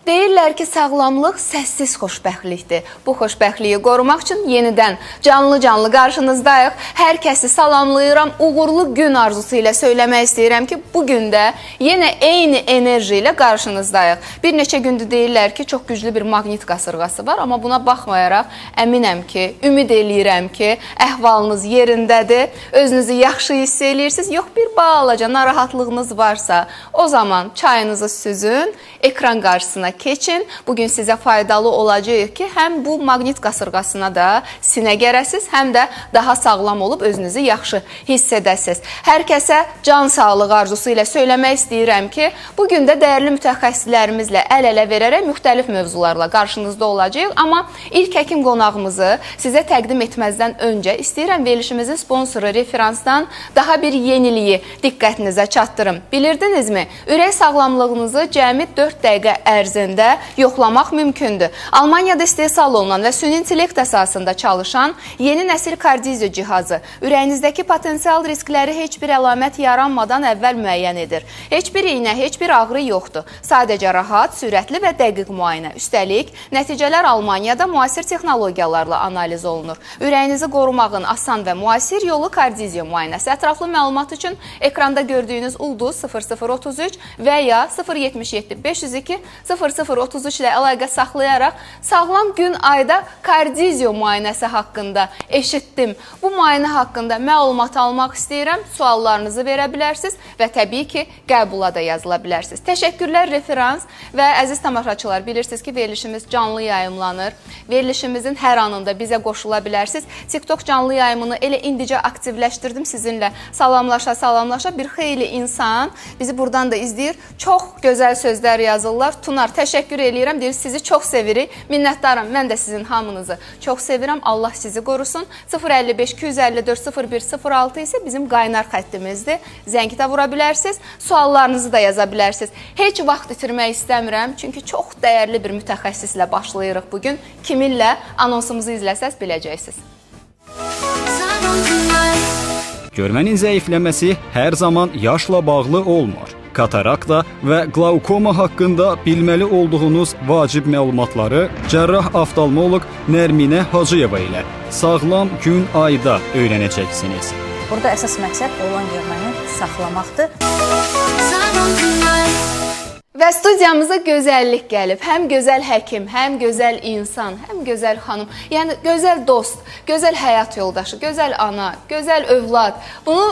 Deyirlər ki, sağlamlıq səssiz xoşbəxtlikdir. Bu xoşbəxtliyi qorumaq üçün yenidən canlı qarşınızdayıq. Hər kəsi salamlayıram. Uğurlu gün arzusu ilə söyləmək istəyirəm ki, bugün də yenə eyni enerji ilə qarşınızdayıq. Bir neçə gündür deyirlər ki, çox güclü bir maqnit qasırğası var. Amma buna baxmayaraq əminəm ki, ümid eləyirəm ki, əhvalınız yerindədir. Özünüzü yaxşı hiss eləyirsiniz. Yox, bir balaca narahatlığınız varsa, o zaman çayınızı süzün, ekran qarşısına keçin. Bugün sizə faydalı olacaq ki, həm bu maqnit qasırğasına da sinə gərəsiz, həm də daha sağlam olub özünüzü yaxşı hiss edəsiz. Hər kəsə can sağlığı arzusu ilə söyləmək istəyirəm ki, bugün də dəyərli mütəxəssislərimizlə əl-ələ verərək müxtəlif mövzularla qarşınızda olacaq. Amma ilk həkim qonağımızı sizə təqdim etməzdən öncə istəyirəm verilişimizin sponsoru Referansdan daha bir yeniliyi diqqətinizə çatdırım. Bilirdinizmi? Ürək sağlamlığınızı cəmi 4 dəqiqə ərzində yoxlamaq mümkündür. Almaniyada istehsal olunan və süni intellekt əsasında çalışan yeni nəsil kardizyo cihazı ürəyinizdəki potensial riskləri heç bir əlamət yaranmadan əvvəl müəyyən edir. Heç bir iynə, heç bir ağrı yoxdur. Sadəcə rahat, sürətli və dəqiq müayinə. Üstəlik, nəticələr Almaniyada müasir texnologiyalarla analiz olunur. Ürəyinizi qorumağın asan və müasir yolu kardizyo müayinəsi. Ətraflı məlumat üçün ekranda gördüyünüz ulduz 0033 və ya 077 502 0033 ilə əlaqə saxlayaraq sağlam gün ayda kardizyo müayinəsi haqqında eşitdim. Bu müayinə haqqında məlumat almaq istəyirəm. Suallarınızı verə bilərsiniz və təbii ki, qəbula da yazıla bilərsiniz. Təşəkkürlər Referans və əziz tamaşaçılar, bilirsiniz ki, verilişimiz canlı yayımlanır. Verilişimizin hər anında bizə qoşula bilərsiniz. TikTok canlı yayımını elə indicə aktivləşdirdim sizinlə. Salamlaşa bir xeyli insan bizi buradan da izləyir. Çox gözəl sözlər yazırlar. Tunar, təşəkkür eləyirəm. Deyir, sizi çox sevirik. Minnətdaram. Mən də sizin hamınızı çox sevirəm. Allah sizi qorusun. 055 254 0106 isə bizim qaynar xəttimizdir. Zəngi də vura bilərsiniz. Suallarınızı da yaza bilərsiniz. Heç vaxt itirmək istəmirəm. Çünki çox dəyərli bir mütəxəssislə başlayırıq bugün. Kiminlə anonsumuzu izləsəz biləcəksiniz. Görmənin zəifləməsi hər zaman yaşla bağlı olmur. Katarakta və glaukoma haqqında bilməli olduğunuz vacib məlumatları cərrah oftalmoloq Nərminə Hacıyeva ilə Sağlam Gün Ayda öyrənəcəksiniz. Burada əsas məqsəd olan görməni saxlamaqdır. Və studiyamıza gözəllik gəlib. Həm gözəl həkim, həm gözəl insan, həm gözəl xanım. Yəni, gözəl dost, gözəl həyat yoldaşı, gözəl ana, gözəl övlad. Bunu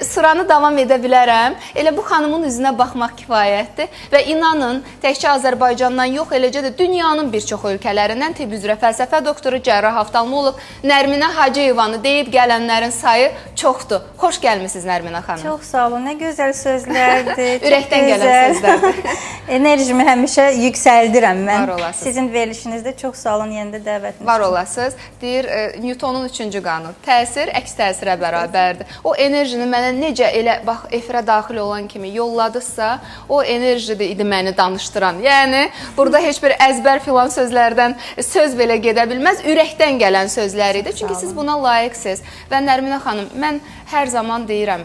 sıranı davam edə bilərəm. Elə bu xanımın üzünə baxmaq kifayətdir. Və inanın, təkcə Azərbaycandan yox, eləcə də dünyanın bir çox ölkələrindən tibb üzrə fəlsəfə doktoru, cərrah oftalmoloq Nərminə Hacıyevanı deyib gələnlərin sayı çoxdur. Xoş gəlmisiniz Nərminə xanım. Çox sağ olun, nə gözəl sözlərdir. Ürəkdən gələn sözlərdir. Enerjimi həmişə yüksəldirəm mən. Var olasınız. Sizin verilişinizdə çox sağ olun, yenə də dəvətiniz. Var olasınız. Deyir, Newtonun 3-cü qanunu. Təsir əks təsirə bərabərdir. O enerjini mənə necə elə, bax, efirə daxil olan kimi yolladısa, o enerjidir idi məni danışdıran. Yəni, burada heç bir əzbər filan sözlərdən söz belə gedə bilməz. Ürəkdən gələn sözlər idi. Çünki siz buna layiqsiniz. Və Nərminə xanım, mən hər zaman deyirəm,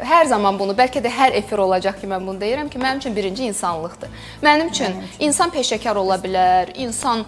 hər zaman bunu, bəlkə də hər efir olacaq ki, mən bunu deyirəm ki, mənim üçün birinci insanlıqdır. Mənim üçün insan peşəkar ola bilər, insan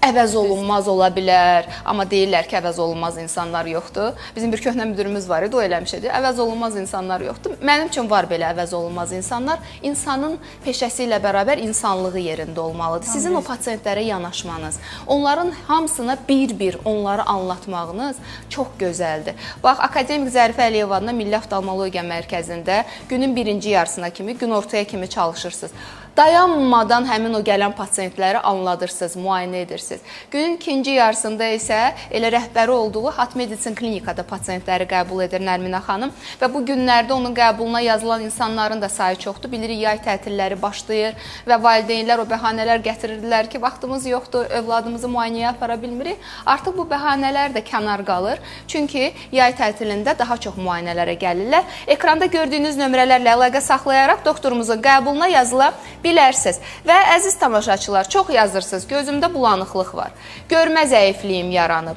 əvəz olunmaz ola bilər, amma deyirlər ki, əvəz olunmaz insanlar yoxdur. Bizim bir köhnə müdürümüz var idi, o eləmişdi. Əvəz olunmaz insanlar yoxdur. Mənim üçün var belə əvəz olunmaz insanlar. İnsanın peşəsi ilə bərabər insanlığı yerində olmalıdır. Sizin o pasientlərə yanaşmanız, onların hamısına bir-bir onları anlatmağınız çox gözəldir. Bax, Akademik Zərifə Əliyev adına Milli Oftalmologiya Mərkəzində günün birinci yarısına kimi, gün ortaya kimi çalışırsınız. Dayanmadan həmin o gələn pasientləri anladırsınız, müayinə edirsiniz. Günün ikinci yarısında isə elə rəhbəri olduğu Hat Medicine klinikada pasientləri qəbul edir Nərminə xanım və bu günlərdə onun qəbuluna yazılan insanların da sayı çoxdur. Bilirik, yay tətilləri başlayır və valideynlər o bəhanələr gətirirdilər ki, vaxtımız yoxdur, övladımızı müayinəyə apara bilmirik. Artıq bu bəhanələr də kənar qalır. Çünki yay tətilində daha çox müayinələrə gəlirlər. Ekranda gördüyünüz nömrələrlə əlaqə saxlayaraq doktorumuzun qəbuluna yazıla bilərsiniz. Və əziz tamaşaçılar, çox yazırsınız, gözümdə bulanıqlıq var, görmə zəifliyim yaranıb,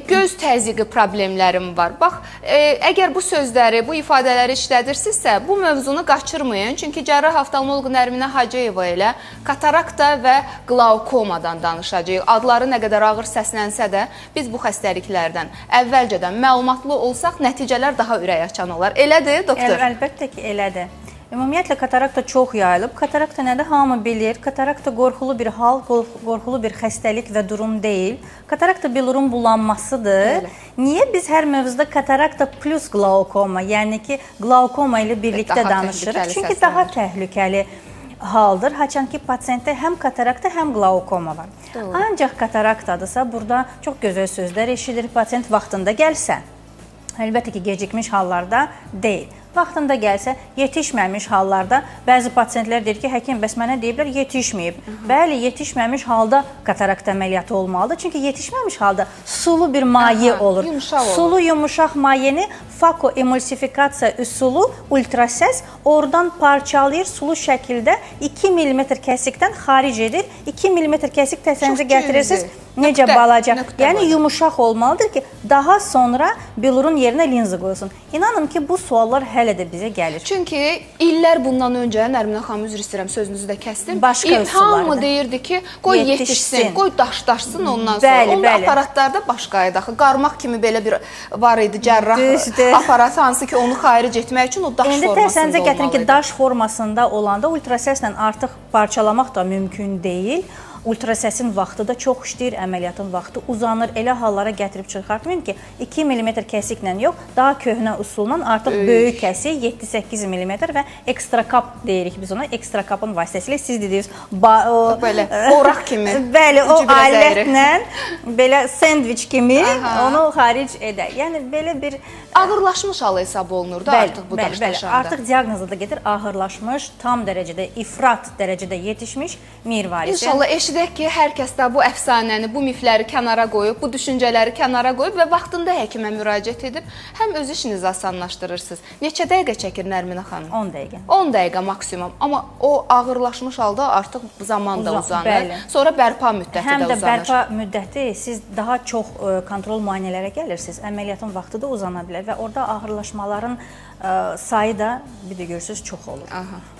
göz təzyiqi problemlərim var. Bax, əgər bu sözləri, bu ifadələri işlədirsinizsə, bu mövzunu qaçırmayın. Çünki cərrah oftalmoloq Nərminə Hacıyeva ilə katarakta və qlaukomadan danışacağıq. Adları nə qədər ağır səslənsə də, biz bu xəstəliklərdən əvvəlcədən məlumatlı olsaq, nəticələr daha ürək açan olar. Elədir, doktor? Əlbəttə ki, elədir. Ümumiyyətlə, katarakta çox yayılıb. Katarakta nədir? Hamı bilir. Katarakta qorxulu bir hal, qorxulu bir xəstəlik və durum deyil. Katarakta bilurun bulanmasıdır. Niyə biz hər mövzuda katarakta plus glaukoma, yəni ki, glaukoma ilə birlikdə danışırıq? Çünki daha təhlükəli haldır. Haçan ki, pasiyentdə həm katarakta, həm glaukoma var. Ancaq kataraktadırsa, burada çox gözəl sözlər eşidir. Pasiyent vaxtında gəlsə, əlbəttə ki, gecikmiş hallarda deyil. Vaxtında gəlsə, yetişməmiş hallarda bəzi pasiyentlər deyir ki, həkim, bəs mənə deyiblər, yetişməyib. Bəli, yetişməmiş halda katarakt əməliyyatı olmalıdır. Çünki yetişməmiş halda sulu bir maye olur. Sulu, yumuşaq mayeni fakoemulsifikasiya üsulu ultrasəs oradan parçalayır, sulu şəkildə 2 mm kəsikdən xaric edir. 2 mm kəsik təsəvvürünüzə gətirirsiniz. Necə balaca? Yəni yumuşaq olmalıdır ki, daha sonra bilurun yerinə linza qoyulsun. İnanın ki, bu suallar hələ də bizə gəlir. Çünki illər bundan öncə, Nərminə xanım, üzr istəyirəm, sözünüzü də kəsdim. Başqa üsullardır. Hamı deyirdi ki, qoy yetişsin, qoy daşdaşsın ondan sonra. Onda aparatlarda başqa idi axı. Qarmaq kimi belə bir var idi, cərrah aparatı, hansı ki, onu xaric etmək üçün o daş formasında olmalı idi. İndi təsəvvürünüzə gətirin ki, daş formasında olanda ultrasəslə artıq parçalamaq da mümkün deyil. Ultrasəsin vaxtı da çox işləyir, əməliyyatın vaxtı uzanır. Elə hallara gətirib çıxartmayın ki, 2 mm kəsiklə yox, daha köhnə üsulla artıq böyük kəsik, 7-8 mm və ekstrakap deyirik biz ona. Ekstrakapın vasitəsilə siz dediniz, belə oraq kimi. Bəli, o alətlə belə sendviç kimi onu xaric edər. Yəni, belə bir ağırlaşmış halı hesab olunur da artıq bu daşdaşanda. Artıq diaqnozu da gedir, ağırlaşmış, tam dərəcədə, ifrat dərəcədə yetişmiş mirvarisi. İnşallah eşidək ki, hər kəs də bu əfsanəni, bu mifləri kənara qoyub, bu düşüncələri kənara qoyub və vaxtında həkimə müraciət edib, həm öz işinizi asanlaşdırırsınız. Neçə dəqiqə çəkir Nərminə xanım? 10 dəqiqə. 10 dəqiqə maksimum. Amma o ağırlaşmış halda artıq zaman da uzanır. Sonra bərpa müddəti də uzanır. Həm də bərpa müddəti, siz daha çox kontrol müayinələrə gəlirsiniz, əməliyyatın vaxtı da uzana bilər. Və orada ağırlaşmaların sayı da, bir də görürsünüz, çox olur.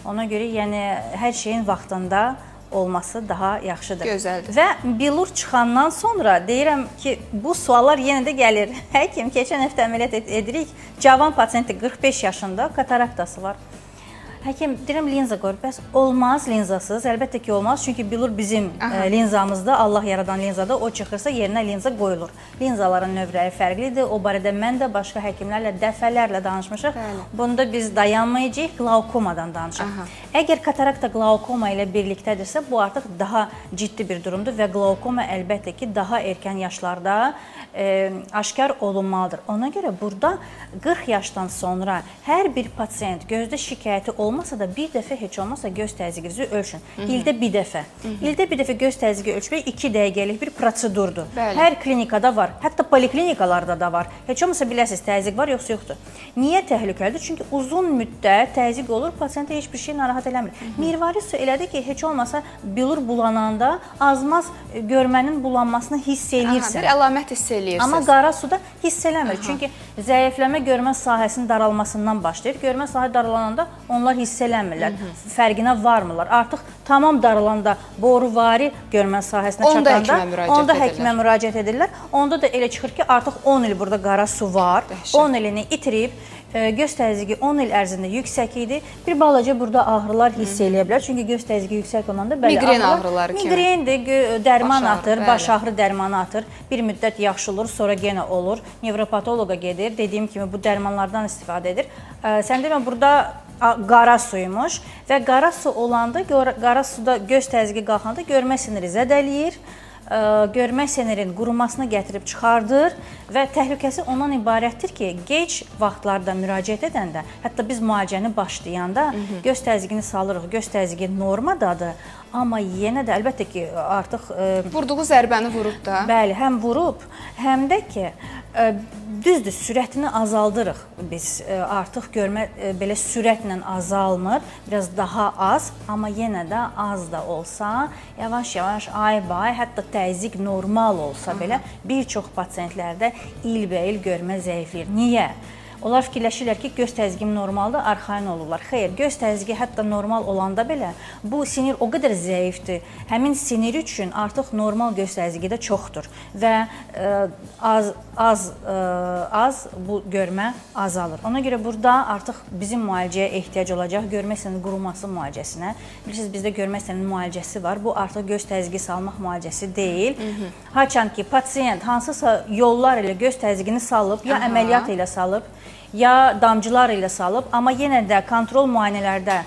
Ona görə, yəni, hər şeyin vaxtında olması daha yaxşıdır. Gözəldir. Və bilur çıxandan sonra deyirəm ki, bu suallar yenə də gəlir. Həkim, keçən həftə əməliyyat edirik, cavan pasiyenti 45 yaşında kataraktası var. Həkim, deyirəm, linza qoyur, bəs olmaz linzasız, əlbəttə ki, olmaz. Çünki bilur bizim linzamızda, Allah yaradan linzada o çıxırsa yerinə linza qoyulur. Linzaların növləri fərqlidir, o barədə mən də başqa həkimlərlə dəfələrlə danışmışıq. Bunda biz dayanmayacağıq, glaukomadan danışaq. Əgər katarakta glaukoma ilə birlikdədirsə, bu artıq daha ciddi bir durumdur və glaukoma əlbəttə ki, daha erkən yaşlarda aşkar olunmalıdır. Ona görə burada 40 yaşdan sonra hər bir pasiyent gözdə şikayəti olmasa da bir dəfə heç olmasa göz təzyiqinizi ölçün. İldə bir dəfə. İldə bir dəfə göz təzyiqi ölçmək 2 dəqiqəlik bir prosedurdur. Hər klinikada var, hətta poliklinikalarda da var. Heç olmasa biləsiniz, təzyiq var yoxsa yoxdur. Niyə təhlükəlidir? Çünki uzun müddət təzyiq olur, pasiyentə heç bir şey narahat eləmir. Mirvari su elədir ki, heç olmasa bilur bulananda azmaz görmənin bulanmasını hiss eləyirsən. Bir əlamət hiss eləyirsiniz. Amma qara suda hiss eləmir. Çünki zəifləmə görmə sahəsinin daralmasından başlayır. Görmə sahə daralananda onlar hiss eləmirlər. Fərqinə varmırlar. Artıq tamam daralanda boruvari görmə sahəsinə çatanda onda həkimə müraciət edirlər. Onda da elə çıxır ki, artıq 10 il burada qara su var. 10 ilini itirib, göz təzyiqi 10 il ərzində yüksək idi. Bir balaca burada ağrılar hiss eləyə bilər. Çünki göz təzyiqi yüksək olanda migren ağrıları kimi. Migrendir, dərman atır, baş ağrı dərmanı atır. Bir müddət yaxşı olur, sonra yenə olur. Nevropatoloqa gedir. Dediyim kimi bu dərmanlardan istifadə edir. Sən demə, burada qara suymuş və qara su olanda, qara suda göz təzyiqi qalxanda görmə siniri zədələyir. Görmə sinirinin qurumasını gətirib çıxardır və təhlükəsi ondan ibarətdir ki, gec vaxtlarda müraciət edəndə, hətta biz müalicəni başlayanda göz təzyiqini salırıq, göz təzyiqi normadadır, amma yenə də əlbəttə ki, artıq... Vurduğu zərbəni vurub da. Bəli, həm vurub, həm də ki, Düzdür, sürətini azaldırıq biz. Artıq görmə belə sürətlə azalmır, biraz daha az, amma yenə də az da olsa, yavaş-yavaş ay-bay, hətta təzyiq normal olsa belə bir çox pasientlərdə ilbəil görmə zəifləyir. Niyə? Onlar fikirləşirlər ki, göz təzyiqim normaldır, arxain olurlar. Xeyr, göz təzyiqi hətta normal olanda belə bu sinir o qədər zəifdir. Həmin sinir üçün artıq normal göz təzyiqi də çoxdur və az bu görmə azalır. Ona görə burada artıq bizim müalicəyə ehtiyac olacaq görmə sinirinin quruması müalicəsinə. Bilirsiniz, bizdə görmə sinirinin müalicəsi var. Bu artıq göz təzyiqi salmaq müalicəsi deyil. Haçan ki, pasiyent hansısa yollar ilə göz təzyiqini salıb, ya əməliyyat ilə salıb, ya damcılar ilə salıb, amma yenə də kontrol müayinələrdə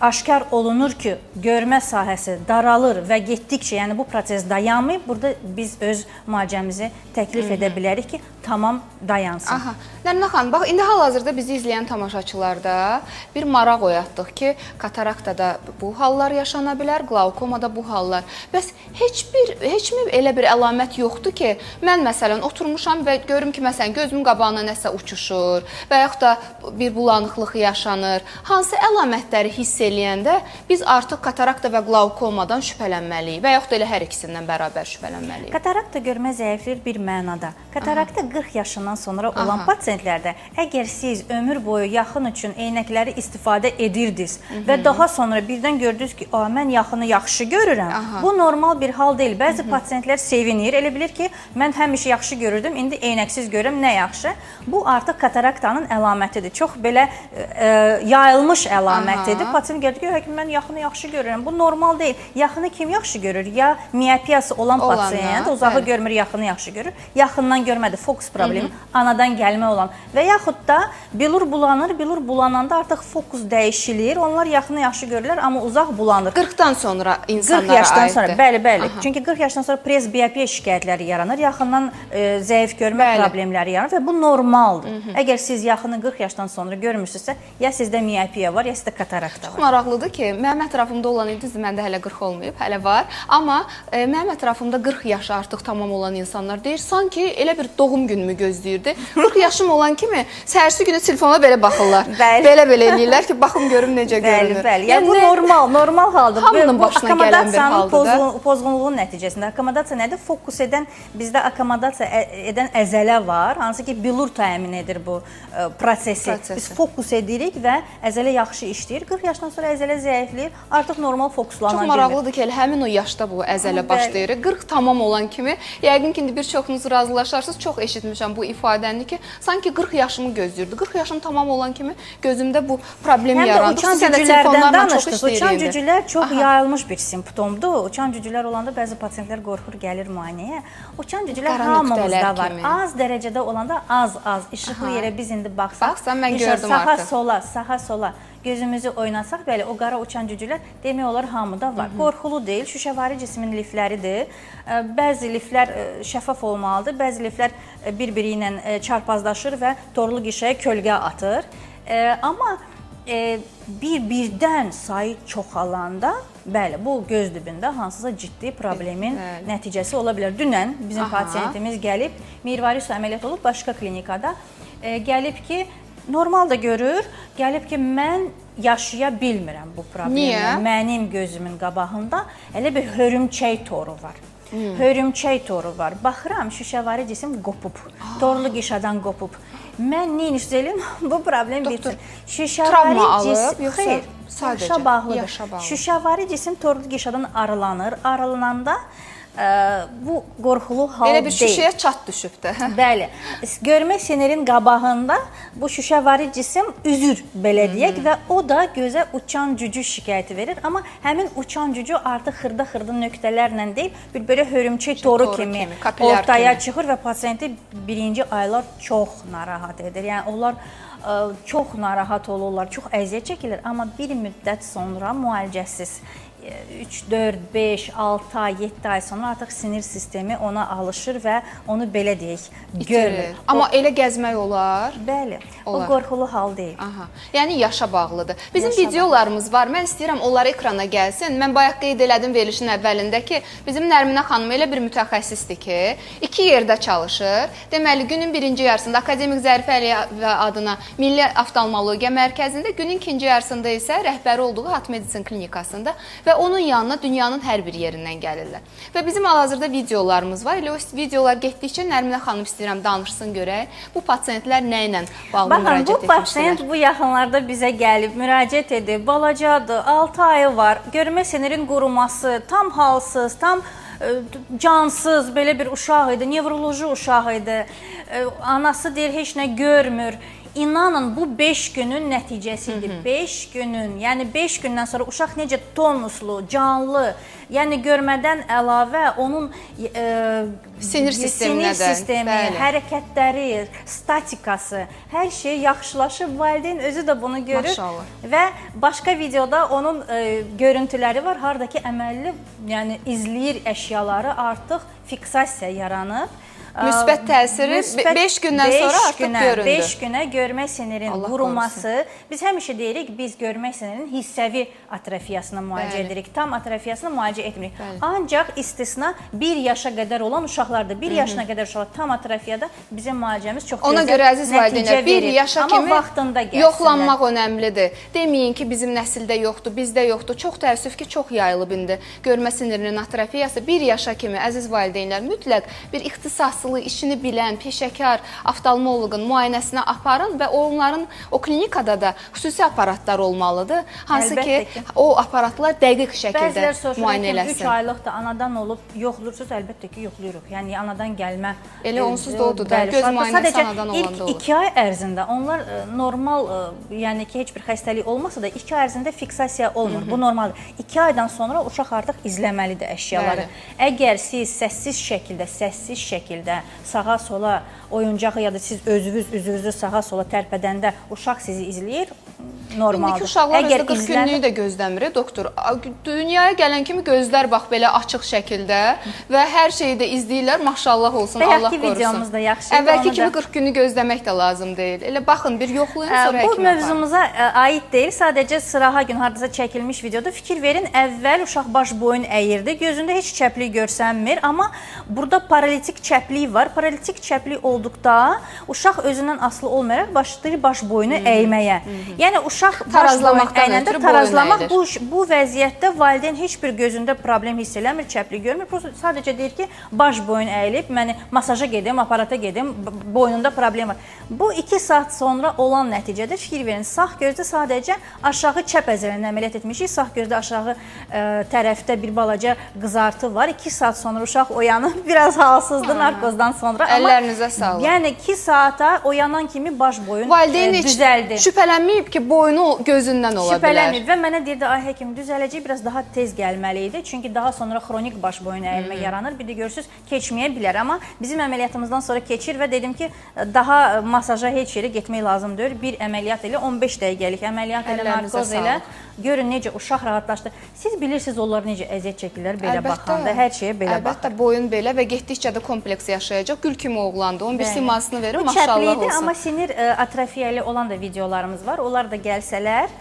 aşkar olunur ki, görmə sahəsi daralır və getdikcə, yəni bu proses dayanmayıb, burada biz öz müalicəmizi təklif edə bilərik ki, tamam dayansın. Nərminə xanım, bax, indi hal-hazırda bizi izləyən tamaşaçılarda bir maraq oyatdıq ki, kataraktada bu hallar yaşana bilər, qlaukomada bu hallar. Bəs heç mi elə bir əlamət yoxdur ki, mən məsələn oturmuşam və görüm ki, məsələn gözümün qabağına nəsə uçuşur və yaxud da bir bulanıqlıq yaşanır. Hansı əlamətləri hiss eləyəndə biz artıq katarakta və qlaukomadan şübhələnməliyik və yaxud da elə hər ikisindən bərabər şübhələnməliyik? Katarakta görmə zəifliyir bir mənada. Katarakta 40 yaşından sonra olan pasiyentlərdə əgər siz ömür boyu yaxın üçün eynəkləri istifadə edirdiniz və daha sonra birdən gördünüz ki, mən yaxını yaxşı görürəm, bu normal bir hal deyil. Bəzi pasiyentlər sevinir, elə bilir ki, mən həmişə yaxşı görürdüm, indi eynəksiz görürəm, nə yaxşı. Bu artıq kataraktanın əlamətidir. Çox belə yayılmış əlamətidir. Pasiyent gəlir ki, həkim, mən yaxını yaxşı görürəm. Bu normal deyil. Yaxını kim yaxşı görür? Ya miopiyası olan pasiyent, uzağı görmür, yaxını yaxşı görür. Yaxından görmədi, fokus problemi, anadan gəlmə olan və yaxud da bilur bulanır, bilur bulananda artıq fokus dəyişilir, onlar yaxını yaxşı görürlər, amma uzaq bulanır. 40-dan sonra insanlara 40 yaşdan aiddir. sonra, bəli. Çünki 40 yaşdan sonra presbiopiya şikayətləri yaranır, yaxından zəif görmə problemləri yaranır və bu normaldır. Əgər siz yaxını 40 yaşdan sonra görmürsünüzsə, ya sizdə miopiya var, ya sizdə katarakta var. Maraqlıdır ki, mənim ətrafımda olan idiniz, məndə hələ 40 olmayıb, hələ var. Amma mənim ətrafımda 40 yaşı artıq tamam olan insanlar deyir, sanki elə bir doğum günümü gözləyirdi. 40 yaşım olan kimi səhərsi günü telefona belə baxırlar. Belə eləyirlər ki, baxım görüm necə görünür. Yəni bu normal haldır. Hamının başına gələn bir haldır da. Pozğunluğun nəticəsində. Akkomodasiya nədir? Fokus edən, bizdə akkomodasiya edən əzələ var, hansı ki, bilur təmin edir bu prosesi. Biz fokus edirik və əzələ yaxşı işləyir. 40 yaşdan sonra əzələ zəifləyir, artıq normal fokuslana bilmir. Çox maraqlıdır ki, həmin o yaşda bu əzələ başlayır. 40 tamam olan kimi, yəqin ki, bir çoxunuz razılaşarsınız, çox eşitmişəm bu ifadəni ki, sanki 40 yaşımı gözləyirdi. 40 yaşım tamam olan kimi gözümdə bu problem yarandı. Uçan cücülərdən danışdıq. Uçan cücülər çox yayılmış bir simptomdur. Uçan cücülər olanda bəzi pasiyentlər qorxur, gəlir müayinəyə. Uçan cücülər hamımızda var. Az dərəcədə olanda az işıqlı yerə biz indi baxsaq, mən gördüm artıq. Sağa sola gözümüzü oynasaq, bəli, o qara uçan cücülər demək olar hamıda var. Qorxulu deyil, şüşəvari cismin lifləridir. Bəzi liflər şəffaf olmalıdır, bəzi liflər bir-biri ilə çarpazlaşır və torlu qişəyə kölgə atır. Amma birdən sayı çoxalanda, bəli, bu göz dibində hansısa ciddi problemin nəticəsi ola bilər. Dünən bizim pasiyentimiz gəlib, mirvari su əməliyyat olub başqa klinikada, gəlib ki, normal da görür, gəlib ki, mən yaşaya bilmirəm bu problemlə. Mənim gözümün qabağında elə bir hörümçək toru var. Hörümçək toru var. Baxıram, şüşəvari cisim qopub, torlu qişadan qopub. Mən neyin istəyirəm? Bu problem bitir. Travma alıb, yoxsa sadəcə yaşa bağlıdır. Şüşəvari cisim torlu qişadan aralanır. Aralananda bu qorxulu hal deyil. Elə bir şüşəyə çat düşübdür. Bəli. Görmə sinirin qabağında bu şüşəvari cisim üzür, belə deyək, və o da gözə uçan cücü şikayəti verir. Amma həmin uçan cücü artıq xırda nöqtələrlə deyil, bir belə hörümçək toru kimi ortaya çıxır və pasiyenti birinci aylar çox narahat edir. Yəni onlar çox narahat olurlar, çox əziyyət çəkilir, amma bir müddət sonra müalicəsiz, 3, 4, 5, 6 ay, 7 ay sonra artıq sinir sistemi ona alışır və onu belə deyək, görmür. Amma elə gəzmək olar? Bəli, Olar. o qorxulu hal deyil. Aha. Yəni yaşa bağlıdır. Bizim videolarımız var. Mən istəyirəm onları ekrana gəlsin. Mən bayaq qeyd elədim verilişin əvvəlində ki, bizim Nərminə xanım elə bir mütəxəssisdir ki, 2 yerdə çalışır. Deməli, günün birinci yarısında Akademik Zərifə Əliyeva adına Milli Oftalmologiya Mərkəzində, günün ikinci yarısında isə rəhbəri olduğu Hat Medicine klinikasında və onun yanına dünyanın hər bir yerindən gəlirlər. Və bizim hal-hazırda videolarımız var. Elə o videolar getdikcə Nərminə xanım istəyirəm danışsın görək. Bu pasiyentlər nə ilə bağlı müraciət etmişdilər? Bu pasiyent bu yaxınlarda bizə gəlib, müraciət edib, balacadır, 6 ayı var, görmə sinirin quruması, tam halsız, tam cansız belə bir uşaq idi, nevroloji uşaq idi. Anası deyir, heç nə görmür. İnanın, bu 5 günün nəticəsidir. 5 günün, yəni 5 gündən sonra uşaq necə tonuslu, canlı, yəni görmədən əlavə onun sinir sistemi, hərəkətləri, statikası, hər şey yaxşılaşıb. Valideyn özü də bunu görür. Maşallah. Və başqa videoda onun görüntüləri var. Haradakı əməlli, yəni izləyir əşyaları, artıq fiksasiya yaranıb. Müsbət təsiri 5 gündən sonra artıq göründü. 5 günə görmə sinirinin quruması. Biz həmişə deyirik, biz görmə sinirinin hissəvi atrofiyasına müalicə edirik. Tam atrofiyasına müalicə etmirik. Ancaq istisna 1 yaşa qədər olan uşaqlarda, 1 yaşına qədər uşaqlar tam atrofiyada bizim müalicəmiz çox gözəl nəticə verir. Ona görə əziz valideynlər, 1 yaşa kimi yoxlanmaq önəmlidir. Deməyin ki, bizim nəsildə yoxdur, bizdə yoxdur. Çox təəssüf ki, çox yayılıb indi. Görmə sinirinin atrofiyası 1 yaşa kimi, əziz valideynlər, mütləq bir ixtisaslı, işini bilən, peşəkar oftalmoloqun müayinəsinə aparın və onların o klinikada da xüsusi aparatlar olmalıdır. Hansı ki, o aparatlar dəqiq şəkildə müayinə eləsin. 3 aylıq da anadan olub yoxlursunuz, əlbəttə ki, yoxluyuruq. Yəni anadan gəlmə. Elə onsuz da odur da, göz müayinəsi anadan olanda olur. İlk 2 ay ərzində onlar normal, yəni ki, heç bir xəstəlik olmasa da 2 ay ərzində fiksasiya olmur. Bu normaldır. 2 aydan sonra uşaq artıq izləməlidir əşyaları. Əgər siz səssiz şəkildə sağa-sola oyuncağı ya da siz özünüzü sağa-sola tərpədəndə uşaq sizi izləyir, normaldır. İndiki uşaqlar özü 40 günlüyü də gözləmir, doktor. Dünyaya gələn kimi gözlər bax belə açıq şəkildə və hər şeyi də izləyirlər, maşallah olsun, Allah qorusun. Bəlkə videomuz da yaxşı. Əvvəlki kimi 40 günü gözləmək də lazım deyil. Elə baxın, bir yoxlayın, sonra həkimə Bu mövzumuza aid deyil, sadəcə sıraha gün hardasa çəkilmiş videoda fikir verin. Əvvəl uşaq baş boyun əyirdi, gözündə heç çəplik görsənmir, amma burada paralitik çəplik var. Paralitik çəplik olduqda uşaq özündən asılı olmayaraq başlayır baş boyunu əyməyə. Yəni uşaq tarazlamaqdan ötürü tarazlamaq bu vəziyyətdə valideyn heç bir gözündə problem hiss eləmir, çəplik görmür. Sadəcə deyir ki, baş boyun əyilib, mən masaja gedim, aparata gedim, boynunda problem var. Bu 2 saat sonra olan nəticədə fikir verin. Sağ gözdə sadəcə aşağı çəp əzələni əməliyyat etmişik. Sağ gözdə aşağı tərəfdə bir balaca qızartı var. 2 saat sonra uşaq oyanıb, biraz halsızdır narkozdan sonra. Əllərinizə sağlıq. Yəni 2 saata oyanan kimi baş boyun valideyn düzəldi. Heç şübhələnməyib ki, boynu gözündən ola bilər. Şübhələnməyib və mənə deyirdi, ay həkim, düzələcək, biraz daha tez gəlməli idi. Çünki daha sonra xronik baş boyun əyilmə yaranır. Bir də görürsünüz, keçməyə bilər. Amma bizim əməliyyatımızdan sonra keçir və dedim ki, daha masaja heç yerə getmək lazımdır. Bir əməliyyat elə 15 dəqiqəlik əməliyyat elə, narkoz elə. Görün necə uşaq rahatlaşdı. Siz bilirsiniz onlar necə əziyyət çəkirlər belə baxanda, hər şeyə belə baxır. Əlbəttə boyun belə və getdikcə də kompleks yaşayacaq. Gül kimi oğlandı. 11 simasını verir, maşallah olsun. Bu çəplikdir, amma sinir atrofiyayla olan da videolarımız var. Onlar da gəlsələr,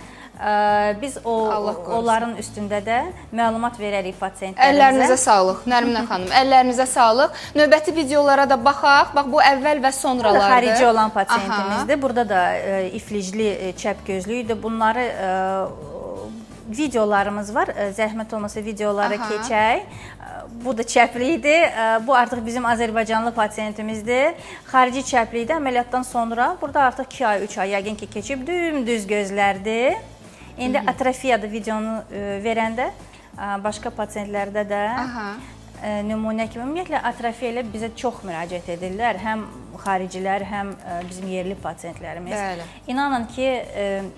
biz onların üstündə də məlumat verərik pasiyentlərimizə. Əllərinizə sağlıq, Nərminə xanım, əllərinizə sağlıq. Növbəti videolara da baxaq. Bax, bu əvvəl və sonralardır. Xarici olan pasiyentimizdir. Burada da iflicli çəp gözlüyüdür. Bunları videolarımız var. Zəhmət olmasa videoları keçək. Bu da çəplikdir. Bu artıq bizim Azərbaycanlı pasiyentimizdir. Xarici çəplikdir. Əməliyyatdan sonra burada artıq 2 ay, 3 ay yəqin ki keçib dümdüz gözlərdir. İndi atrofiyadır videonu verəndə başqa pasiyentlərdə də nümunə kimi ümumiyyətlə atrofiya ilə bizə çox müraciət edirlər. Həm xaricilər, həm bizim yerli pasiyentlərimiz. İnanın ki,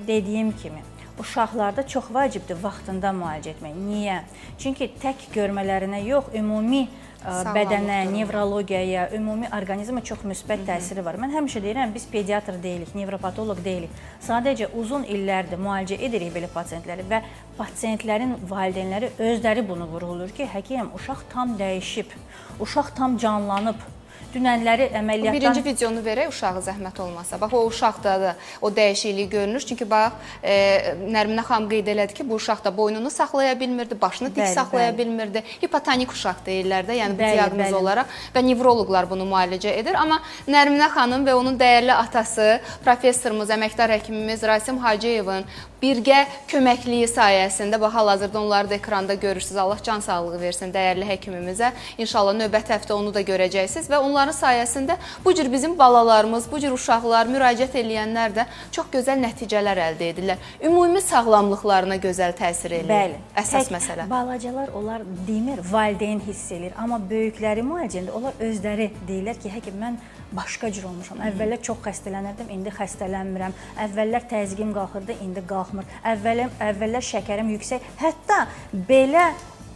dediyim kimi uşaqlarda çox vacibdir vaxtında müalicə etmək. Niyə? Çünki tək görmələrinə yox, ümumi bədənə, nevrologiyaya, ümumi orqanizmə çox müsbət təsiri var. Mən həmişə deyirəm, biz pediatr deyilik, nevropatoloq deyilik. Sadəcə uzun illərdir müalicə edirik belə pasiyentləri və pasiyentlərin valideynləri özləri bunu vurğulayır ki, həkim, uşaq tam dəyişib, uşaq tam canlanıb. Dünənləri əməliyyatdan... Birinci videonu verək uşağı zəhmət olmasa. Bax, o uşaqda da o dəyişiklik görünür. Çünki bax, Nərminə xanım qeyd elədi ki, bu uşaq da boynunu saxlaya bilmirdi, başını dik saxlaya bilmirdi. Hipotonik uşaq deyirlər də, yəni bu diaqnoz olaraq və nevroloqlar bunu müalicə edir. Amma Nərminə xanım və onun dəyərli atası, professorumuz, əməkdar həkimimiz Rasim Hacıyevin birgə köməkliyi sayəsində, bax, hal-hazırda onları da ekranda görürsünüz. Allah can sağlığı versin dəyərli həkimimizə. İnşallah növbəti həftə onu da görəcəksiniz və onların sayəsində bu cür bizim balalarımız, bu cür uşaqlar, müraciət edənlər də çox gözəl nəticələr əldə edirlər. Ümumi sağlamlıqlarına gözəl təsir edir. Bəli. Əsas məsələ. Balacalar onlar demir, valideyn hiss edir. Amma böyükləri müalicəndə onlar özləri deyirlər ki, həkim, mən başqa cür olmuşam. Əvvəllər çox xəstələnirdim, indi xəstələnmirəm. Əvvəllər təzyiqim qalxırdı, indi qalxmır. Əvvəllər şəkərim yüksək. Hətta belə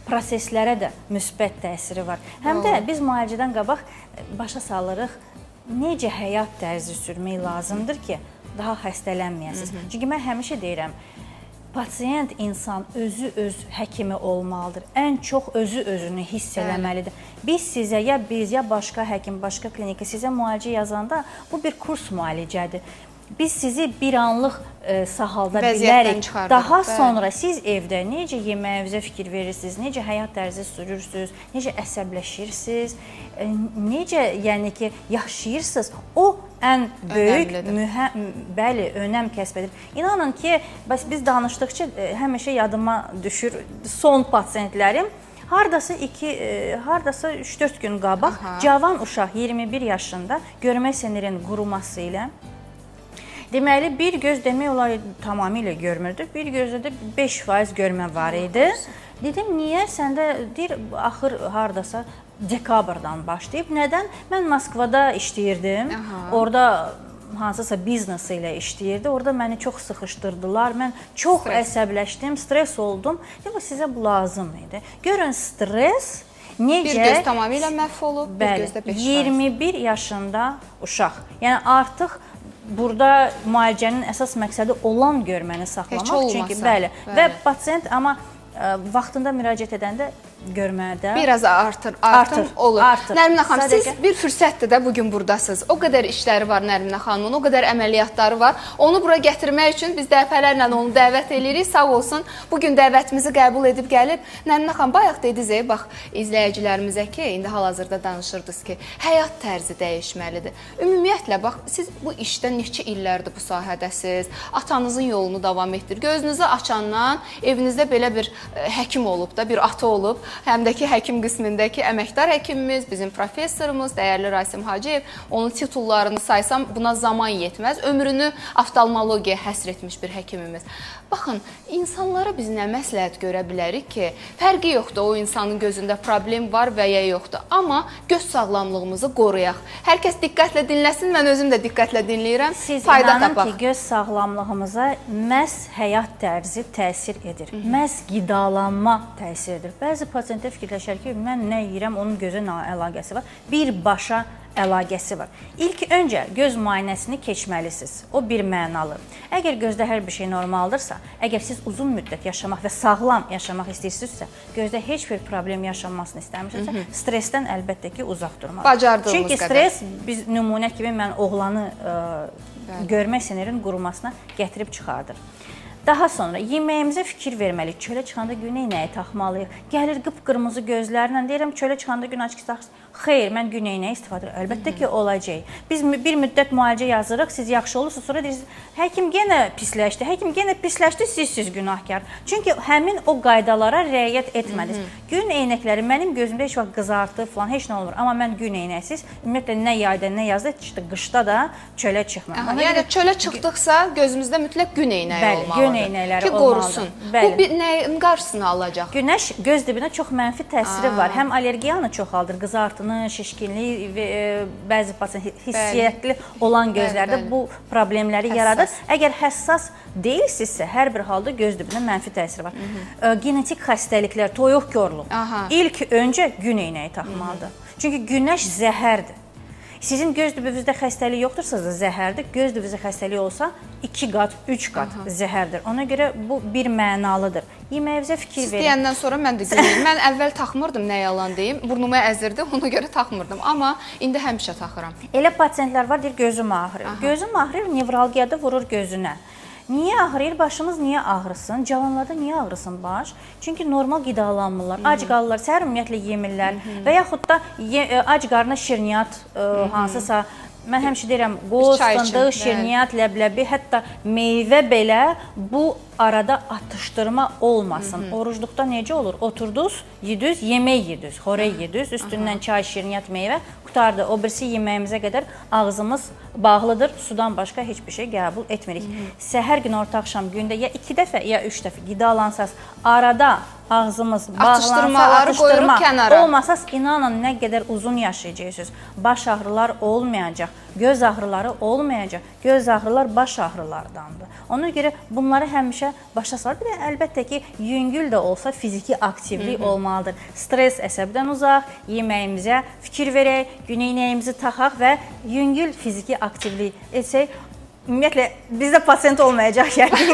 proseslərə də müsbət təsiri var. Həm də biz müalicədən qabaq başa salırıq, necə həyat tərzi sürmək lazımdır ki, daha xəstələnməyəsiniz. Çünki mən həmişə deyirəm, pasiyent, insan özü öz həkimi olmalıdır. Ən çox özü özünü hiss eləməlidir. Biz sizə, ya biz, ya başqa həkim, başqa klinika sizə müalicə yazanda bu bir kurs müalicədir. Biz sizi bir anlıq sağalda bilərik. Daha sonra siz evdə necə yeməyinizə fikir verirsiniz, necə həyat tərzi sürürsünüz, necə əsəbləşirsiniz, necə yəni ki, yaşayırsınız, o ən böyük, bəli, önəm kəsb edir. İnanın ki, biz danışdıqca həmişə yadıma düşür son pasiyentlərim. Hardasa 3-4 gün qabaq cavan uşaq 21 yaşında görmə sinirin quruması ilə, deməli, bir göz demək olar tamamilə görmürdü, bir gözdə də 5% görmə var idi. Dedim, niyə? Səndə deyir, axır hardasa dekabrdan başlayıb. Nədən? Mən Moskvada işləyirdim, orada hansısa biznes ilə işləyirdi. Orada məni çox sıxışdırdılar, mən çox əsəbləşdim, stres oldum. Dedim, sizə bu lazım idi. Görün, stres necə... Bir göz tamamilə məhv olub, bir gözdə 5%. 21 yaşında uşaq. Yəni, artıq burada müalicənin əsas məqsədi olan görməni saxlamaq. Heç olmasa. Çünki, bəli. Və pasiyent amma vaxtında müraciət edəndə görmədə biraz artım olur. Nərminə xanım, siz bir fürsətdir də bugün buradasınız. O qədər işləri var Nərminə xanımın, o qədər əməliyyatları var. Onu bura gətirmək üçün biz dəfələrlə onu dəvət edirik. Sağ olsun, bugün dəvətimizi qəbul edib gəlib. Nərminə xanım, bayaq dediniz, bax, izləyicilərimizə ki, indi hal-hazırda danışırdınız ki, həyat tərzi dəyişməlidir. Ümumiyyətlə, bax, siz bu işdə neçə illərdir bu sahədəsiz, atanızın yolunu davam etdir. Gözünüzü açandan evinizdə belə bir həkim olub da, bir ata olub. Həm də ki, həkim qismindəki əməkdar həkimimiz, bizim professorumuz, dəyərli Rasim Hacıyev, onun titullarını saysam buna zaman yetməz. Ömrünü oftalmologiyaya həsr etmiş bir həkimimiz. Baxın, insanlara biz nə məsləhət görə bilərik ki, fərqi yoxdur, o insanın gözündə problem var və ya yoxdur. Amma göz sağlamlığımızı qoruyaq. Hər kəs diqqətlə dinləsin, mən özüm də diqqətlə dinləyirəm. Siz inanın ki, göz sağlamlığımıza məhz həyat tərzi təsir edir. Məhz qidalanma təsir edir. Bəzi pasiyentlər fikirləşər ki, mən nə yeyirəm, onun gözə nə əlaqəsi var? Birbaşa əlaqəsi var. İlk öncə göz müayinəsini keçməlisiniz. O bir mənalı. Əgər gözdə hər bir şey normaldırsa, əgər siz uzun müddət yaşamaq və sağlam yaşamaq istəyirsinizsə, gözdə heç bir problem yaşanmasını istəmirsinizsə, stressdən əlbəttə ki, uzaq durmalısınız. Bacardığımız Çünki stres, biz nümunə kimi mən oğlanı görmə sinirin qurumasına gətirib çıxardır. Daha sonra yeməyimizə fikir verməliyik. Çölə çıxanda güney nəyi taxmalıyıq? Gəlir qıpqırmızı gözlərlə, deyirəm çölə çıxanda gün açıq taxsın. Xeyr, mən güney nəyi istifadə edirəm? Əlbəttə ki, olacaq. Biz bir müddət müalicə yazırıq, siz yaxşı olursunuz, sonra deyirsiniz, həkim yenə pisləşdi, həkim yenə pisləşdi, siz günahkar. Çünki həmin o qaydalara riayət etmədiniz. Gün eynəkləri mənim gözümdə heç vaxt qızartı falan, heç nə olmur. Amma mən gün eynəksiz, ümumiyyətlə nə yayda, nə yazda, qışda da çölə çıxmam. Yəni çölə çıxdıqsa gözümüzdə mütləq gün eynəyi olmalıdır. Gün eynəkləri ki, qorusun. Bu nəyin qarşısını alacaq? Günəş göz dibinə çox mənfi təsiri var. Həm allergiyanı çoxaldır, qızartını, şişkinlik və bəzi pasiyent hissiyyətli olan gözlərdə bu problemləri yaradır. Əgər həssas deyilsinizsə, hər bir halda göz dibinə mənfi təsiri var. Genetik xəstəliklər, toyuq korluq ilk öncə gün eynəyi taxmalıdır. Çünki günəş zəhərdir. Sizin göz dibinizdə xəstəlik yoxdursa da zəhərdir. Göz dibinizdə xəstəlik olsa 2 qat, 3 qat zəhərdir. Ona görə bu bir mənalıdır. Yeməyinizə fikir Siz verin. deyəndən sonra mən də gülüyorum. Mən əvvəl taxmırdım, nə yalan deyim. Burnuma əzirdi, ona görə taxmırdım. Amma indi həmişə taxıram. Elə pasiyentlər var, deyir gözüm ağrır. Gözüm ağrır, nevralgiyada vurur gözünə. Niyə ağrıyır? Başımız niyə ağrısın? Cavanlarda niyə ağrısın baş? Çünki normal qidalanmırlar, ac qalırlar, səhər ümumiyyətlə yemirlər və yaxud da ac qarına şirniyyat hansısa, mən həmişə deyirəm, qoz, fındıq, şirniyyat, ləbləbi, hətta meyvə belə bu arada atışdırma olmasın. Orucluqda necə olur? Oturdunuz, yediniz, yemək yediniz, xörək yediniz, üstündən çay, şirniyyat, meyvə qutardı. O birisi yeməyimizə qədər ağzımız bağlıdır, sudan başqa heç bir şey qəbul etmirik. Səhər gün, orta axşam gündə ya 2 dəfə, ya 3 dəfə qidalansanız, arada ağzımız bağlansa, atışdırma olmasaz, inanın nə qədər uzun yaşayacaqsınız. Baş ağrılar olmayacaq, göz ağrıları olmayacaq. Göz ağrılar baş ağrılardandır. Ona görə bunları həmişə başa salır. Bir də əlbəttə ki, yüngül də olsa fiziki aktivlik olmalıdır. Stres əsəbdən uzaq, yeməyimizə fikir verək, güneynəyimizi taxaq və yüngül fiziki aktivlik etsək, ümumiyyətlə, bizdə pasiyent olmayacaq yəni.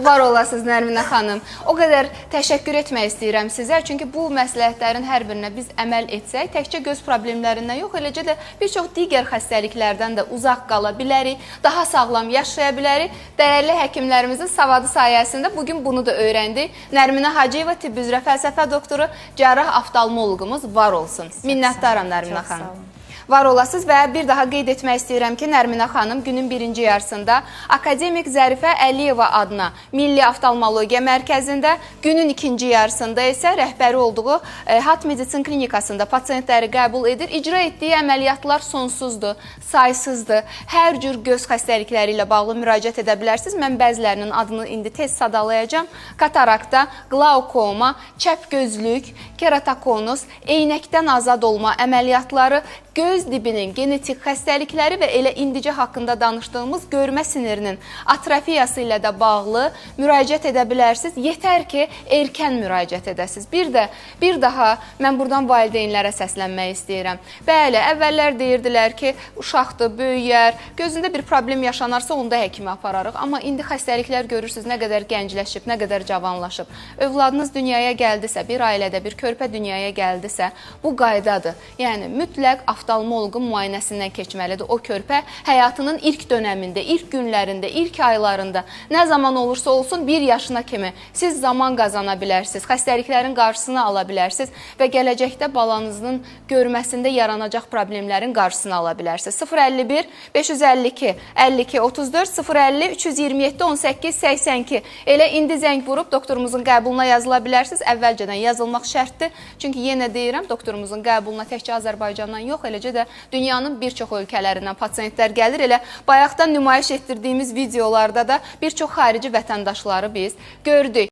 Var olasınız Nərminə xanım. O qədər təşəkkür etmək istəyirəm sizə. Çünki bu məsləhətlərin hər birinə biz əməl etsək, təkcə göz problemlərindən yox, eləcə də bir çox digər xəstəliklərdən də uzaq qala bilərik, daha sağlam yaşaya bilərik. Dəyərli həkimlərimizin savadı sayəsində bugün bunu da öyrəndik. Nərminə Hacıyeva, tibb üzrə fəlsəfə doktoru, cərrah oftalmoloqumuz var olsun. Minnətdaram Nərminə xanım. Var olasınız və bir daha qeyd etmək istəyirəm ki, Nərminə xanım günün birinci yarısında Akademik Zərifə Əliyeva adına Milli Oftalmologiya Mərkəzində, günün ikinci yarısında isə rəhbəri olduğu Hat Meditsin klinikasında pasiyentləri qəbul edir. İcra etdiyi əməliyyatlar sonsuzdur, saysızdır. Hər cür göz xəstəlikləri ilə bağlı müraciət edə bilərsiniz. Mən bəzilərinin adını indi tez sadalayacağım. Katarakta, glaukoma, çəp gözlük, keratokonus, eynəkdən azad olma əməliyyatları, göz dibinin genetik xəstəlikləri və elə indicə haqqında danışdığımız görmə sinirinin atrofiyası ilə də bağlı müraciət edə bilərsiniz. Yetər ki, erkən müraciət edəsiniz. Bir daha mən buradan valideynlərə səslənmək istəyirəm. Bəli, əvvəllər deyirdilər ki, uşaqdır, böyüyər, gözündə bir problem yaşanarsa onda həkimə apararıq. Amma indi xəstəliklər görürsünüz nə qədər gəncləşib, nə qədər cavanlaşıb. Övladınız dünyaya gəldisə, bir ailədə bir körpə dünyaya gəldisə, bu qaydadır. Yəni, mütləq oftalmoloqun müayinəsindən keçməlidir. O körpə həyatının ilk dönəmində, ilk günlərində, ilk aylarında nə zaman olursa olsun 1 yaşına kimi siz zaman qazana bilərsiniz, xəstəliklərin qarşısını ala bilərsiniz və gələcəkdə balanızın görməsində yaranacaq problemlərin qarşısını ala bilərsiniz. 051 552 52 34 050 327 18 82 elə indi zəng vurub doktorumuzun qəbuluna yazıla bilərsiniz. Əvvəlcədən yazılmaq şərtdir. Çünki yenə deyirəm, doktorumuzun qəbuluna təkcə Azərbaycandan yox, eləcə də dünyanın bir çox ölkələrindən pasiyentlər gəlir. Elə bayaqdan nümayiş etdirdiyimiz videolarda da bir çox xarici vətəndaşları biz gördük.